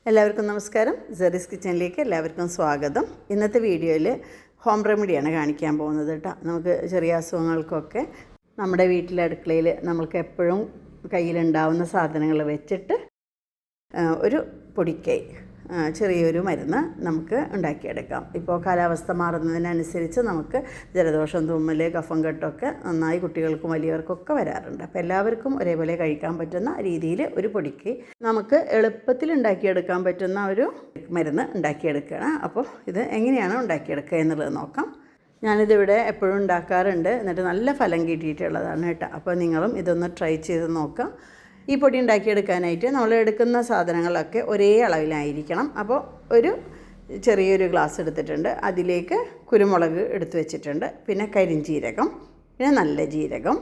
എല്ലാവർക്കും നമസ്കാരം. സെറീസ് കിച്ചണിലേക്ക് എല്ലാവർക്കും സ്വാഗതം. ഇന്നത്തെ വീഡിയോയിൽ ഹോം റെമഡിയാണ് കാണിക്കാൻ പോകുന്നത് കേട്ടോ. നമുക്ക് ചെറിയ അസുഖങ്ങൾക്കൊക്കെ നമ്മുടെ വീട്ടിലെ അടുക്കളയിൽ നമ്മൾക്ക് എപ്പോഴും കയ്യിലുണ്ടാവുന്ന സാധനങ്ങൾ വെച്ചിട്ട് ഒരു പൊടിക്കൈ ചെറിയൊരു മരുന്ന് നമുക്ക് ഉണ്ടാക്കിയെടുക്കാം. ഇപ്പോൾ കാലാവസ്ഥ മാറുന്നതിനനുസരിച്ച് നമുക്ക് ജലദോഷം, തുമ്മൽ, കഫം കെട്ടൊക്കെ നന്നായി കുട്ടികൾക്കും വലിയവർക്കൊക്കെ വരാറുണ്ട്. അപ്പോൾ എല്ലാവർക്കും ഒരേപോലെ കഴിക്കാൻ പറ്റുന്ന രീതിയിൽ ഒരു പൊടിക്ക് നമുക്ക് എളുപ്പത്തിൽ ഉണ്ടാക്കിയെടുക്കാൻ പറ്റുന്ന ഒരു മരുന്ന് ഉണ്ടാക്കിയെടുക്കുകയാണ്. അപ്പോൾ ഇത് എങ്ങനെയാണ് ഉണ്ടാക്കിയെടുക്കുക എന്നുള്ളത് നോക്കാം. ഞാനിതിവിടെ എപ്പോഴും ഉണ്ടാക്കാറുണ്ട്, എന്നിട്ട് നല്ല ഫലം കിട്ടിയിട്ടുള്ളതാണ് കേട്ടോ. അപ്പോൾ നിങ്ങളും ഇതൊന്ന് ട്രൈ ചെയ്ത് നോക്കാം. ഈ പൊടി ഉണ്ടാക്കിയെടുക്കാനായിട്ട് നമ്മൾ എടുക്കുന്ന സാധനങ്ങളൊക്കെ ഒരേ അളവിലായിരിക്കണം. അപ്പോൾ ഒരു ചെറിയൊരു ഗ്ലാസ് എടുത്തിട്ടുണ്ട്, അതിലേക്ക് കുരുമുളക് എടുത്ത് വെച്ചിട്ടുണ്ട്, പിന്നെ കരിഞ്ജീരകം, പിന്നെ നല്ല ജീരകം,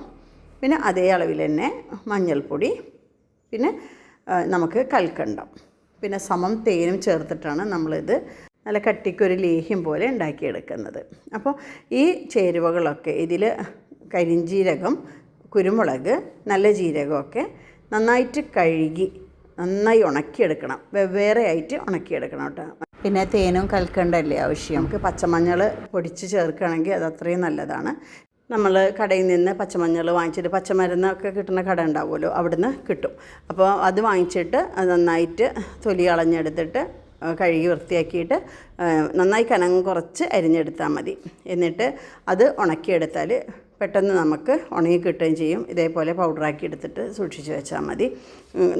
പിന്നെ അതേ അളവിൽ തന്നെ മഞ്ഞൾപ്പൊടി, പിന്നെ നമുക്ക് കൽക്കണ്ടം, പിന്നെ സമം തേനും ചേർത്തിട്ടാണ് നമ്മളിത് നല്ല കട്ടിക്കൊരു ലേഹ്യം പോലെ ഉണ്ടാക്കിയെടുക്കുന്നത്. അപ്പോൾ ഈ ചേരുവകളൊക്കെ ഇതിൽ കരിഞ്ജീരകം, കുരുമുളക്, നല്ല ജീരകമൊക്കെ നന്നായിട്ട് കഴുകി നന്നായി ഉണക്കിയെടുക്കണം. വെവ്വേറെ ആയിട്ട് ഉണക്കിയെടുക്കണം കേട്ടോ. പിന്നെ തേനും കൽക്കണ്ടല്ലേ ആവശ്യം. നമുക്ക് പച്ചമഞ്ഞൾ പൊടിച്ച് ചേർക്കുകയാണെങ്കിൽ അത് അത്രയും നല്ലതാണ്. നമ്മൾ കടയിൽ നിന്ന് പച്ചമഞ്ഞൾ വാങ്ങിച്ചിട്ട്, പച്ചമരുന്നൊക്കെ കിട്ടുന്ന കട ഉണ്ടാവുമല്ലോ, അവിടുന്ന് കിട്ടും. അപ്പോൾ അത് വാങ്ങിച്ചിട്ട് അത് നന്നായിട്ട് തൊലി കളഞ്ഞെടുത്തിട്ട് കഴുകി വൃത്തിയാക്കിയിട്ട് നന്നായി കനം കുറച്ച് അരിഞ്ഞെടുത്താൽ മതി. എന്നിട്ട് അത് ഉണക്കിയെടുത്താൽ പെട്ടെന്ന് നമുക്ക് ഉണങ്ങി കിട്ടുകയും ചെയ്യും. ഇതേപോലെ പൗഡറാക്കി എടുത്തിട്ട് സൂക്ഷിച്ച് വെച്ചാൽ മതി.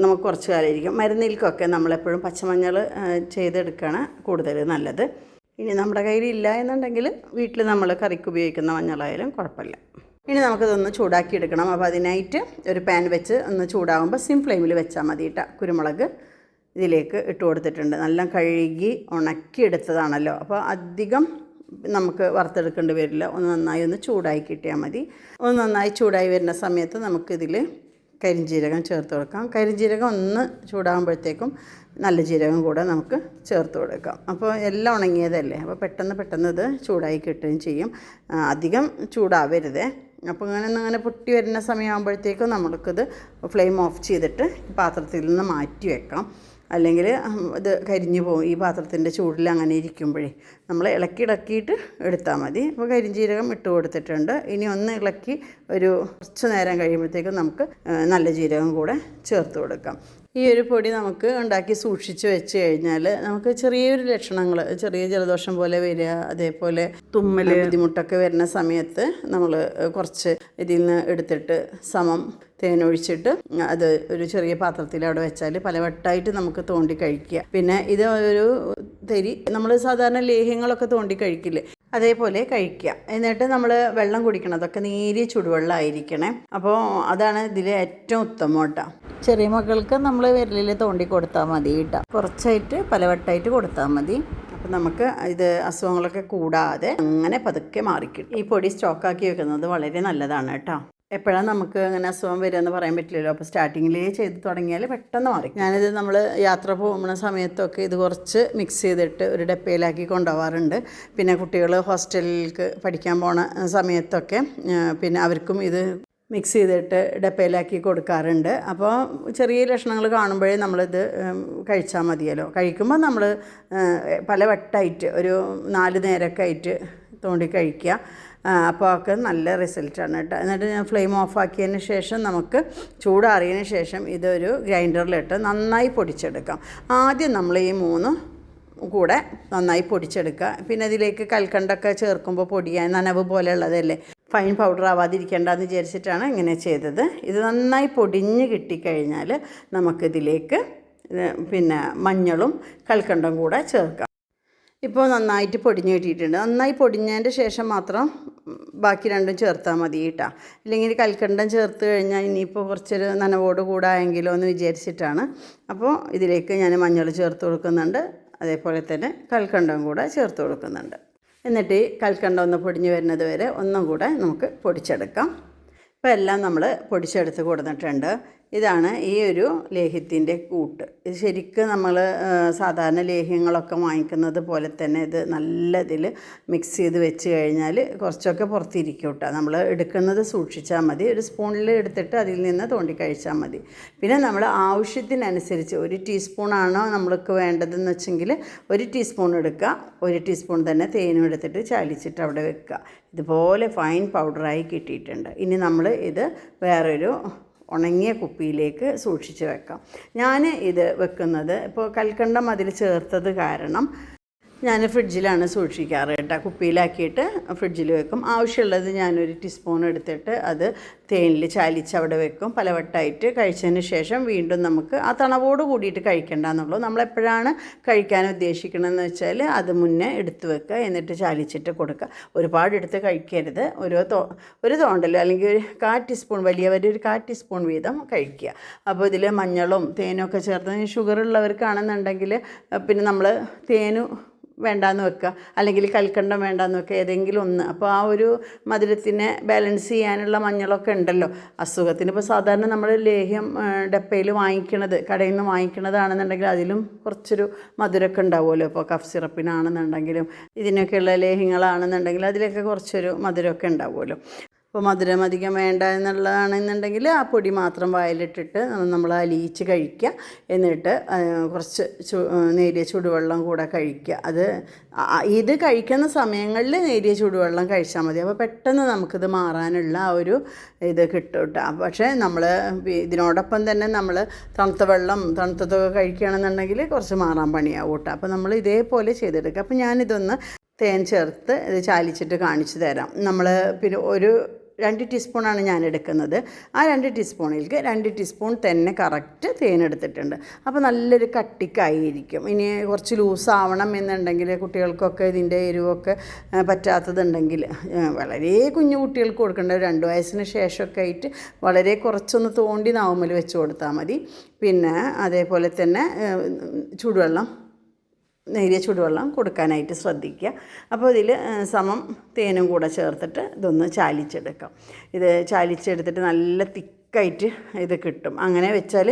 നമുക്ക് കുറച്ച് കാലം ഇരിക്കും. മരുന്നിൽക്കൊക്കെ നമ്മളെപ്പോഴും പച്ചമഞ്ഞൾ ചെയ്തെടുക്കുകയാണ് കൂടുതൽ നല്ലത്. ഇനി നമ്മുടെ കയ്യിലില്ല എന്നുണ്ടെങ്കിൽ വീട്ടിൽ നമ്മൾ കറിക്ക് ഉപയോഗിക്കുന്ന മഞ്ഞളായാലും കുഴപ്പമില്ല. ഇനി നമുക്കിതൊന്ന് ചൂടാക്കി എടുക്കണം. അപ്പോൾ അതിനായിട്ട് ഒരു പാൻ വെച്ച് ഒന്ന് ചൂടാകുമ്പോൾ സിം ഫ്ലെയിമിൽ വെച്ചാൽ മതി കേട്ടോ. കുരുമുളക് ഇതിലേക്ക് ഇട്ട് കൊടുത്തിട്ടുണ്ട്. നല്ല കഴുകി ഉണക്കിയെടുത്തതാണല്ലോ, അപ്പോൾ അധികം നമുക്ക് വറുത്തെടുക്കേണ്ടി വരില്ല. ഒന്ന് നന്നായി ഒന്ന് ചൂടായി കിട്ടിയാൽ മതി. ഒന്ന് നന്നായി ചൂടായി വരുന്ന സമയത്ത് നമുക്കിതിൽ കരിഞ്ജീരകം ചേർത്ത് കൊടുക്കാം. കരിഞ്ജീരകം ഒന്ന് ചൂടാകുമ്പോഴത്തേക്കും നല്ല ജീരകം കൂടെ നമുക്ക് ചേർത്ത് കൊടുക്കാം. അപ്പോൾ എല്ലാം ഉണങ്ങിയതല്ലേ, അപ്പോൾ പെട്ടെന്ന് ഇത് ചൂടായി കിട്ടുകയും ചെയ്യും. അധികം ചൂടാവരുതേ. അപ്പോൾ അങ്ങനെ പൊട്ടി വരുന്ന സമയമാകുമ്പോഴത്തേക്കും നമുക്കിത് ഫ്ലെയിം ഓഫ് ചെയ്തിട്ട് പാത്രത്തിൽ നിന്ന് മാറ്റി വെക്കാം. അല്ലെങ്കിൽ ഇത് കരിഞ്ഞു പോകും. ഈ പാത്രത്തിൻ്റെ ചൂടിൽ അങ്ങനെ ഇരിക്കുമ്പോഴേ നമ്മൾ ഇളക്കിയിട്ട് എടുത്താൽ മതി. അപ്പോൾ കരിഞ്ജീരകം ഇട്ട് കൊടുത്തിട്ടുണ്ട്. ഇനി ഒന്ന് ഇളക്കി ഒരു കുറച്ച് നേരം കഴിയുമ്പോഴത്തേക്കും നമുക്ക് നല്ല ജീരകം കൂടെ ചേർത്ത് കൊടുക്കാം. ഈ ഒരു പൊടി നമുക്ക് ഉണ്ടാക്കി സൂക്ഷിച്ച് വെച്ച് കഴിഞ്ഞാൽ നമുക്ക് ചെറിയൊരു ലക്ഷണങ്ങൾ, ചെറിയ ജലദോഷം പോലെ വരിക, അതേപോലെ തുമ്മൽ, ബുദ്ധിമുട്ടൊക്കെ വരുന്ന സമയത്ത് നമ്മൾ കുറച്ച് ഇതിൽ നിന്ന് എടുത്തിട്ട് സമം തേനൊഴിച്ചിട്ട് അത് ഒരു ചെറിയ പാത്രത്തിൽ അവിടെ വെച്ചാൽ പലവട്ടമായിട്ട് നമുക്ക് തോണ്ടി കഴിക്കുക. പിന്നെ ഇത് ഒരു തരി നമ്മൾ സാധാരണ ലേഹ്യങ്ങളൊക്കെ തോണ്ടി കഴിക്കില്ലേ, അതേപോലെ കഴിക്കുക. എന്നിട്ട് നമ്മൾ വെള്ളം കുടിക്കണതൊക്കെ നേരിയ ചുടുവെള്ളമായിരിക്കണേ. അപ്പോൾ അതാണ് ഇതിൽ ഏറ്റവും ഉത്തമം കേട്ടോ. ചെറിയ മക്കൾക്ക് നമ്മൾ വിരലിൽ തോണ്ടി കൊടുത്താൽ മതി കേട്ടോ. കുറച്ചായിട്ട് പലവട്ടമായിട്ട് കൊടുത്താൽ മതി. അപ്പോൾ നമുക്ക് ഇത് അസുഖങ്ങളൊക്കെ കൂടാതെ അങ്ങനെ പതുക്കെ മാറിക്കിട്ടും. ഈ പൊടി സ്റ്റോക്കാക്കി വെക്കുന്നത് വളരെ നല്ലതാണ് കേട്ടോ. എപ്പോഴാണ് നമുക്ക് അങ്ങനെ അസുഖം വരികയെന്ന് പറയാൻ പറ്റില്ലല്ലോ. അപ്പോൾ സ്റ്റാർട്ടിങ്ങിലേ ചെയ്ത് തുടങ്ങിയാൽ പെട്ടെന്ന് മാറി. ഞാനിത് നമ്മൾ യാത്ര പോകുന്ന സമയത്തൊക്കെ ഇത് കുറച്ച് മിക്സ് ചെയ്തിട്ട് ഒരു ഡപ്പയിലാക്കി കൊണ്ടുപോകാറുണ്ട്. പിന്നെ കുട്ടികൾ ഹോസ്റ്റലിലേക്ക് പഠിക്കാൻ പോണ സമയത്തൊക്കെ പിന്നെ അവർക്കും ഇത് മിക്സ് ചെയ്തിട്ട് ഡപ്പയിലാക്കി കൊടുക്കാറുണ്ട്. അപ്പോൾ ചെറിയ ലക്ഷണങ്ങൾ കാണുമ്പോഴേ നമ്മളിത് കഴിച്ചാൽ മതിയല്ലോ. കഴിക്കുമ്പോൾ നമ്മൾ പല വട്ടമായിട്ട് ഒരു 4 നേരമൊക്കെ ആയിട്ട് തോണ്ടി കഴിക്കുക. അപ്പോൾ ഒക്കെ നല്ല റിസൾട്ടാണ് കേട്ടോ. എന്നിട്ട് ഞാൻ ഫ്ലെയിം ഓഫാക്കിയതിന് ശേഷം നമുക്ക് ചൂടാറിയതിന് ശേഷം ഇതൊരു ഗ്രൈൻഡറിലിട്ട് നന്നായി പൊടിച്ചെടുക്കാം. ആദ്യം നമ്മൾ ഈ 3 കൂടെ നന്നായി പൊടിച്ചെടുക്കുക. പിന്നെ ഇതിലേക്ക് കൽക്കണ്ടൊക്കെ ചേർക്കുമ്പോൾ പൊടിയാൻ നനവ് പോലെ ഉള്ളതല്ലേ, ഫൈൻ പൗഡർ ആവാതിരിക്കേണ്ടെന്ന് വിചാരിച്ചിട്ടാണ് ഇങ്ങനെ ചെയ്തത്. ഇത് നന്നായി പൊടിഞ്ഞ് കിട്ടിക്കഴിഞ്ഞാൽ നമുക്കിതിലേക്ക് പിന്നെ മഞ്ഞളും കൽക്കണ്ടം കൂടെ ചേർക്കാം. ഇപ്പോൾ നന്നായിട്ട് പൊടിഞ്ഞ് കിട്ടിയിട്ടുണ്ട്. നന്നായി പൊടിഞ്ഞതിൻ്റെ ശേഷം മാത്രം ബാക്കി രണ്ടും ചേർത്താൽ മതി കേട്ടോ. ഇല്ലെങ്കിൽ കൽക്കണ്ടം ചേർത്ത് കഴിഞ്ഞാൽ ഇനിയിപ്പോൾ കുറച്ചൊരു നനവോട് കൂടായെങ്കിലോ എന്ന് വിചാരിച്ചിട്ടാണ്. അപ്പോൾ ഇതിലേക്ക് ഞാൻ മഞ്ഞൾ ചേർത്ത് കൊടുക്കുന്നുണ്ട്, അതേപോലെ തന്നെ കൽക്കണ്ടം കൂടെ ചേർത്ത് കൊടുക്കുന്നുണ്ട്. എന്നിട്ട് ഈ കൽക്കണ്ടം ഒന്ന് പൊടിഞ്ഞ് വരുന്നത് വരെ ഒന്നും കൂടെ നമുക്ക് പൊടിച്ചെടുക്കാം. ഇപ്പോൾ എല്ലാം നമ്മൾ പൊടിച്ചെടുത്ത് കൊടുത്തിട്ടുണ്ട്. ഇതാണ് ഈ ഒരു ലേഹ്യത്തിൻ്റെ കൂട്ട്. ഇത് ശരിക്കും നമ്മൾ സാധാരണ ലേഹ്യങ്ങളൊക്കെ വാങ്ങിക്കുന്നത് പോലെ തന്നെ ഇത് നല്ല ഇതിൽ മിക്സ് ചെയ്ത് വെച്ച് കഴിഞ്ഞാൽ കുറച്ചൊക്കെ പുറത്തിരിക്കും കേട്ടോ. നമ്മൾ എടുക്കുന്നത് സൂക്ഷിച്ചാൽ മതി. ഒരു സ്പൂണിൽ എടുത്തിട്ട് അതിൽ നിന്ന് തോണ്ടി കഴിച്ചാൽ മതി. പിന്നെ നമ്മൾ ആവശ്യത്തിനനുസരിച്ച് 1 ടീസ്പൂണാണോ നമ്മൾക്ക് വേണ്ടതെന്ന് വെച്ചെങ്കിൽ 1 ടീസ്പൂൺ എടുക്കുക. 1 ടീസ്പൂൺ തന്നെ തേനും എടുത്തിട്ട് ചാലിച്ചിട്ട് അവിടെ വെക്കുക. ഇതുപോലെ ഫൈൻ പൗഡറായി കിട്ടിയിട്ടുണ്ട്. ഇനി നമ്മൾ ഇത് വേറൊരു ഉണങ്ങിയ കുപ്പിയിലേക്ക് സൂക്ഷിച്ച് വെക്കാം. ഞാൻ ഇത് വെക്കുന്നത് ഇപ്പോൾ കൽക്കണ്ടം അതിൽ ചേർത്തത് കാരണം ഞാൻ ഫ്രിഡ്ജിലാണ് സൂക്ഷിക്കാറ് കേട്ടോ. കുപ്പിയിലാക്കിയിട്ട് ഫ്രിഡ്ജിൽ വെക്കും. ആവശ്യമുള്ളത് ഞാനൊരു ടീസ്പൂൺ എടുത്തിട്ട് അത് തേനിൽ ചാലിച്ച് അവിടെ വെക്കും. പലവട്ടമായിട്ട് കഴിച്ചതിന് ശേഷം വീണ്ടും നമുക്ക് ആ തണവോട് കൂടിയിട്ട് കഴിക്കേണ്ടെന്നുള്ളൂ. നമ്മളെപ്പോഴാണ് കഴിക്കാൻ ഉദ്ദേശിക്കണമെന്ന് വെച്ചാൽ അത് മുന്നേ എടുത്ത് വെക്കുക, എന്നിട്ട് ചാലിച്ചിട്ട് കൊടുക്കുക. ഒരുപാട് എടുത്ത് കഴിക്കരുത്. ഒരു തോണ്ടല്ലോ അല്ലെങ്കിൽ ഒരു 1/4 ടീസ്പൂൺ, വലിയവർ ഒരു 1/4 ടീസ്പൂൺ വീതം കഴിക്കുക. അപ്പോൾ ഇതിൽ മഞ്ഞളും തേനും ഒക്കെ ചേർത്ത് ഷുഗറുള്ളവർക്കാണെന്നുണ്ടെങ്കിൽ പിന്നെ നമ്മൾ തേനും വേണ്ടാന്ന് വെക്കുക, അല്ലെങ്കിൽ കൽക്കണ്ടം വേണ്ടാന്ന് വെക്കുക, ഏതെങ്കിലും ഒന്ന്. അപ്പോൾ ആ ഒരു മധുരത്തിനെ ബാലൻസ് ചെയ്യാനുള്ള മഞ്ഞളൊക്കെ ഉണ്ടല്ലോ. അസുഖത്തിന് ഇപ്പോൾ സാധാരണ നമ്മൾ ലേഹ്യം ഡപ്പയിൽ വാങ്ങിക്കണത്, കടയിൽ നിന്ന് വാങ്ങിക്കണതാണെന്നുണ്ടെങ്കിൽ അതിലും കുറച്ചൊരു മധുരമൊക്കെ ഉണ്ടാവുമല്ലോ. ഇപ്പോൾ കഫ് സിറപ്പിനാണെന്നുണ്ടെങ്കിലും ഇതിനൊക്കെയുള്ള ലേഹ്യങ്ങളാണെന്നുണ്ടെങ്കിൽ അതിലൊക്കെ കുറച്ചൊരു മധുരമൊക്കെ ഉണ്ടാവുമല്ലോ. അപ്പോൾ മധുരം അധികം വേണ്ട എന്നുള്ളതാണെന്നുണ്ടെങ്കിൽ ആ പൊടി മാത്രം വായിലിട്ടിട്ട് നമ്മൾ അലിയിച്ച് കഴിക്കുക. എന്നിട്ട് കുറച്ച് നേരിയ ചൂടുവെള്ളം കൂടെ കഴിക്കുക. ഇത് കഴിക്കുന്ന സമയങ്ങളിൽ നേരിയ ചൂടുവെള്ളം കഴിച്ചാൽ മതി. അപ്പോൾ പെട്ടെന്ന് നമുക്കിത് മാറാനുള്ള ആ ഒരു ഇത് കിട്ടും കേട്ടോ. പക്ഷേ നമ്മൾ ഇതിനോടൊപ്പം തന്നെ നമ്മൾ തണുത്തതൊക്കെ കഴിക്കുകയാണെന്നുണ്ടെങ്കിൽ കുറച്ച് മാറാൻ പണിയാവും കേട്ടോ. അപ്പോൾ നമ്മൾ ഇതേപോലെ ചെയ്തെടുക്കുക. അപ്പോൾ ഞാനിതൊന്ന് തേൻ ചേർത്ത് ഇത് ചാലിച്ചിട്ട് കാണിച്ചു തരാം. നമ്മൾ പിന്നെ 2 ടീസ്പൂണാണ് ഞാൻ എടുക്കുന്നത്. ആ 2 ടീസ്പൂണിലേക്ക് 2 ടീസ്പൂൺ തന്നെ കറക്റ്റ് തേൻ എടുത്തിട്ടുണ്ട്. അപ്പോൾ നല്ലൊരു കട്ടിക്കായിരിക്കും. ഇനി കുറച്ച് ലൂസാവണം എന്നുണ്ടെങ്കിൽ കുട്ടികൾക്കൊക്കെ ഇതിൻ്റെ എരിവൊക്കെ പറ്റാത്തതുണ്ടെങ്കിൽ വളരെ കുഞ്ഞു കുട്ടികൾക്ക് കൊടുക്കേണ്ട 2 വയസ്സിന് ശേഷമൊക്കെ ആയിട്ട് വളരെ കുറച്ചൊന്ന് തോണ്ടി നാവുമ്മൽ വെച്ച് കൊടുത്താൽ മതി. പിന്നെ അതേപോലെ തന്നെ നേരിയ ചൂടുവെള്ളം കൊടുക്കാനായിട്ട് ശ്രദ്ധിക്കുക. അപ്പോൾ ഇതിൽ സമം തേനും കൂടെ ചേർത്തിട്ട് ഇതൊന്ന് ചാലിച്ചെടുക്കാം. ഇത് ചാലിച്ചെടുത്തിട്ട് നല്ല തിക്കായിട്ട് ഇത് കിട്ടും. അങ്ങനെ വെച്ചാൽ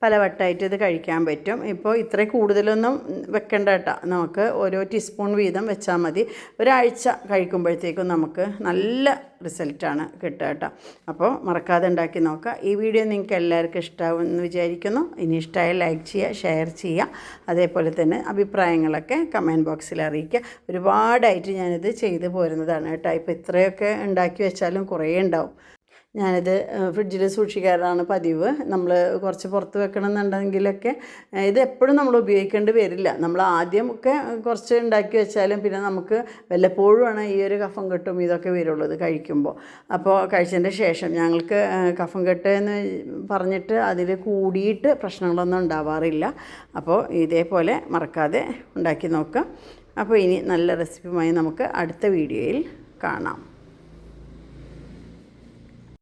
പലവട്ടമായിട്ട് ഇത് കഴിക്കാൻ പറ്റും. ഇപ്പോൾ ഇത്ര കൂടുതലൊന്നും വെക്കേണ്ട കേട്ടോ. നമുക്ക് ഓരോ ടീസ്പൂൺ വീതം വെച്ചാൽ മതി. ഒരാഴ്ച കഴിക്കുമ്പോഴത്തേക്കും നമുക്ക് നല്ല റിസൾട്ടാണ് കിട്ടുക കേട്ടോ. അപ്പോൾ മറക്കാതെ ഉണ്ടാക്കി നോക്കുക. ഈ വീഡിയോ നിങ്ങൾക്ക് എല്ലാവർക്കും ഇഷ്ടമാവുമെന്ന് വിചാരിക്കുന്നു. ഇനി ഇഷ്ടമായ ലൈക്ക് ചെയ്യുക, ഷെയർ ചെയ്യുക. അതേപോലെ തന്നെ അഭിപ്രായങ്ങളൊക്കെ കമൻറ്റ് ബോക്സിൽ അറിയിക്കുക. ഒരുപാടായിട്ട് ഞാനിത് ചെയ്തു പോരുന്നതാണ് കേട്ടോ. ഇപ്പോൾ ഇത്രയൊക്കെ ഉണ്ടാക്കി വെച്ചാലും കുറേ ഉണ്ടാവും. ഞാനിത് ഫ്രിഡ്ജിൽ സൂക്ഷിക്കാറാണ് പതിവ്. നമ്മൾ കുറച്ച് പുറത്ത് വെക്കണമെന്നുണ്ടെങ്കിലൊക്കെ ഇത് എപ്പോഴും നമ്മൾ ഉപയോഗിക്കേണ്ടി വരില്ല. നമ്മൾ ആദ്യമൊക്കെ കുറച്ച് ഉണ്ടാക്കി വെച്ചാലും പിന്നെ നമുക്ക് വല്ലപ്പോഴുമാണ് ഈ ഒരു കഫം കെട്ടും ഇതൊക്കെ വരുള്ളൂ ഇത് കഴിക്കുമ്പോൾ. അപ്പോൾ കഴിച്ചതിൻ്റെ ശേഷം ഞങ്ങൾക്ക് കഫം കെട്ട് എന്ന് പറഞ്ഞിട്ട് അതിൽ കൂടിയിട്ട് പ്രശ്നങ്ങളൊന്നും ഉണ്ടാവാറില്ല. അപ്പോൾ ഇതേപോലെ മറക്കാതെ ഉണ്ടാക്കി നോക്കുക. അപ്പോൾ ഇനി നല്ല റെസിപ്പിയുമായി നമുക്ക് അടുത്ത വീഡിയോയിൽ കാണാം.